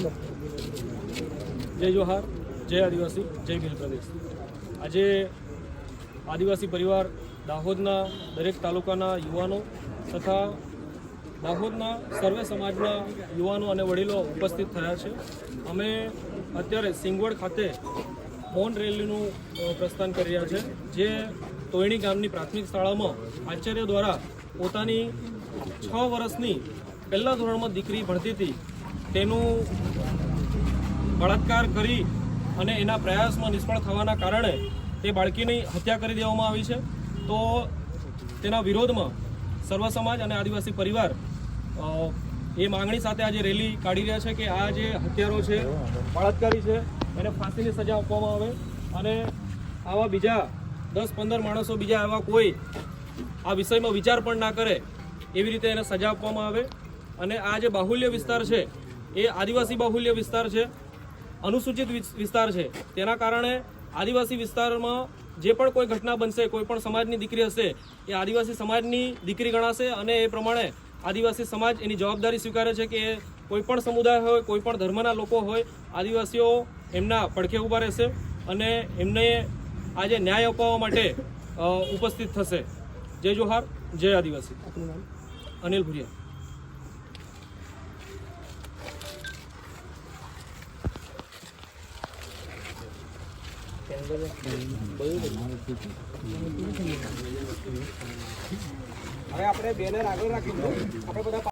जय जोहार, जय आदिवासी, जय भील प्रदेश। આજે આદિવાસી પરિવાર દાહોદના દરેક તાલુકાના યુવાનો તથા દાહોદના સર્વે સમાજના યુવાનો અને વડીલો ઉપસ્થિત થયા છે। અમે અત્યારે સિંગવડ ખાતે મૌન રેલીનું પ્રસ્થાન કરી રહ્યા છે, જે તોયણી ગામની પ્રાથમિક શાળામાં આચાર્ય દ્વારા પોતાની 6 વર્ષની પહેલા ધોરણમાં દીકરી ભણતી હતી તેનું બળાત્કાર કરી અને એના પ્રયાસમાં નિષ્ફળ થવાના કારણે તે બાળકીની હત્યા કરી દેવામાં આવી છે। તો તેના વિરોધમાં સર્વ સમાજ અને આદિવાસી પરિવાર એ માંગણી સાથે આજે રેલી કાઢી રહ્યા છે કે આ જે હત્યારો છે, બળાત્કારી છે, એને ફાંસીની સજા આપવામાં આવે અને આવા બીજા 10-15 માણસો બીજા આવા કોઈ આ વિષયમાં વિચાર પણ ના કરે એવી રીતે એને સજા આપવામાં આવે। અને આ જે બાહુલ્ય વિસ્તાર છે એ આદિવાસી બાહુલ્ય વિસ્તાર છે, અનુસૂચિત વિસ્તાર છે। તેના કારણે આદિવાસી વિસ્તારમાં જે પણ કોઈ ઘટના બનશે, કોઈ પણ સમાજની દીકરી હશે એ આદિવાસી સમાજની દીકરી ગણાશે અને એ પ્રમાણે આદિવાસી સમાજ એની જવાબદારી સ્વીકારે છે કે કોઈ પણ સમુદાય હોય, કોઈ પણ ધર્મના લોકો હોય, આદિવાસીઓ એમના પડખે ઊભા રહેશે અને એમને આજે ન્યાય અપાવવા માટે ઉપસ્થિત થશે। જય જોહાર, જય આદિવાસી। અનિલ ભુરિયા। હવે આપણે બેનર આગળ રાખીશું, આપણે બધા